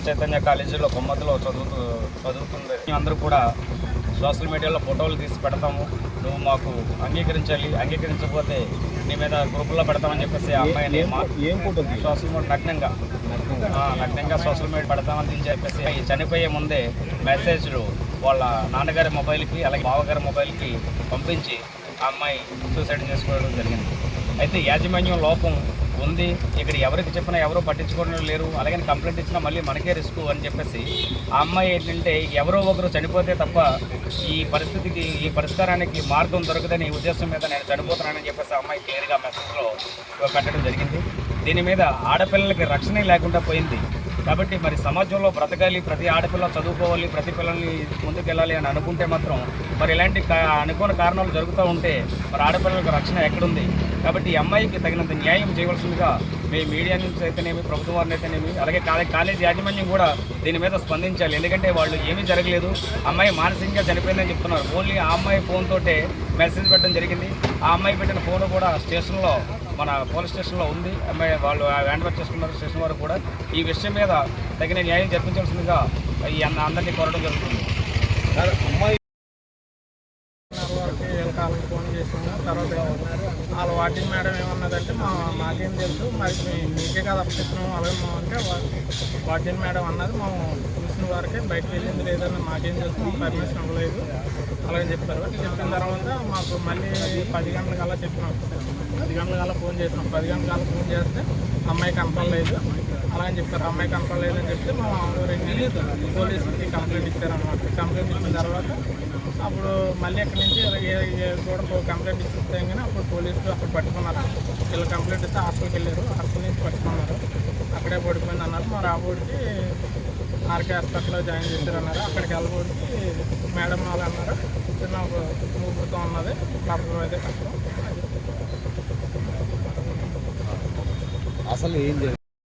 చైతన్య కాలేజీలో కొమ్మతిలో చదువుతుంది. అందరూ కూడా సోషల్ మీడియాలో ఫోటోలు తీసి పెడతాము, నువ్వు మాకు అంగీకరించకపోతే నీ మీద గ్రూపుల్లో పెడతామని చెప్పేసి ఆ అమ్మాయిని సోషల్ మీడియా నగ్నంగా సోషల్ మీడియా పెడతామని చెప్పేసి చనిపోయే ముందే మెసేజ్లు వాళ్ళ నాన్నగారి మొబైల్కి అలాగే బావగారి మొబైల్కి పంపించి ఆ అమ్మాయి సూసైడ్ చేసుకోవడం జరిగింది. అయితే యాజమాన్యం లోపం ఉంది, ఇక్కడ ఎవరికి చెప్పినా ఎవరో పట్టించుకోవడం లేరు, అలాగే కంప్లైంట్ ఇచ్చినా మళ్ళీ మనకే రిస్క్ అని చెప్పేసి ఆ అమ్మాయి ఏంటంటే ఎవరో ఒకరు చనిపోతే తప్ప ఈ పరిష్కారానికి మార్గం దొరకదని ఉద్దేశం మీద నేను చనిపోతున్నానని చెప్పేసి ఆ అమ్మాయి క్లియర్గా మెసేజ్లో పెట్టడం జరిగింది. దీని మీద ఆడపిల్లలకి రక్షణ లేకుండా పోయింది. కాబట్టి మరి సమాజంలో బ్రతకాలి, ప్రతి ఆడపిల్ల చదువుకోవాలి, ప్రతి పిల్లల్ని ముందుకెళ్ళాలి అని అనుకుంటే మాత్రం మరి ఇలాంటి అనుకోని కారణాలు జరుగుతూ ఉంటే మరి ఆడపిల్లలకు రక్షణ ఎక్కడుంది? కాబట్టి ఈ అమ్మాయికి తగినంత న్యాయం చేయవలసిందిగా మీ మీడియా నుంచి అయితేనేమి, ప్రభుత్వం వారిని అయితేనేమి, అలాగే కాలేజీ యాజమాన్యం కూడా దీని మీద స్పందించాలి. ఎందుకంటే వాళ్ళు ఏమీ జరగలేదు, అమ్మాయి మానసికంగా చనిపోయిందని చెప్తున్నారు. ఓన్లీ ఆ అమ్మాయి ఫోన్ తోటే మెసేజ్ పెట్టడం జరిగింది. ఆ అమ్మాయి పెట్టిన ఫోన్ కూడా స్టేషన్లో, మన పోలీస్ స్టేషన్లో ఉంది. అమ్మాయి వాళ్ళు హ్యాండ్ ఓవర్ చేసుకున్నారు స్టేషన్ వారు కూడా. ఈ విషయం మీద తగిన న్యాయం జరిపించాల్సిందిగా ఈ అందరినీ కోరడం జరుగుతుంది. అమ్మాయి వాళ్ళకి ఫోన్ చేసాము. తర్వాత వాళ్ళ వాటింగ్ మేడం ఏమన్నదంటే మాకేం తెలుసు, మరి మీకే కదా అప్పచెప్పినాము అలాగే అంటే వాటింగ్ మేడం అన్నది మేము చూసిన వారికే, బయటకు వెళ్ళింది లేదని మాకేం తెలుసు, మాకు పర్మిషన్ ఇవ్వలేదు అలాగే చెప్పారు. చెప్పిన తర్వాత మాకు మళ్ళీ 10 గంటలకల్లా చెప్పినాం, 10 గంటలకల్లా ఫోన్ చేసినాం. 10 గంటలకల్లా ఫోన్ చేస్తే అమ్మాయి కనపడలేదు అలాగని చెప్పారు. అమ్మాయి కనపడలేదని చెప్తే మా పోలీసులకి కంప్లైంట్ ఇచ్చారనమాట. కంప్లైంట్ ఇచ్చిన తర్వాత అప్పుడు మళ్ళీ అక్కడి నుంచి కూడా కంప్లైంట్ ఇస్తే కానీ అప్పుడు పోలీసులు అక్కడ పట్టుకున్నారు. వీళ్ళు కంప్లైంట్ ఇస్తే హాస్టల్కి వెళ్ళారు, హాస్టల్ నుంచి పట్టుకున్నారు. అక్కడే పడిపోయింది అన్నారు. మా రాబోడికి ఆర్కే హాస్పిటల్లో జాయిన్ చేశారన్నారు. అక్కడికి వెళ్ళబోడికి మేడం వాళ్ళు అన్నారు చిన్న ఊపిరితో ఉన్నది, ప్రాబ్లం అయితే కష్టం. అసలు ఏం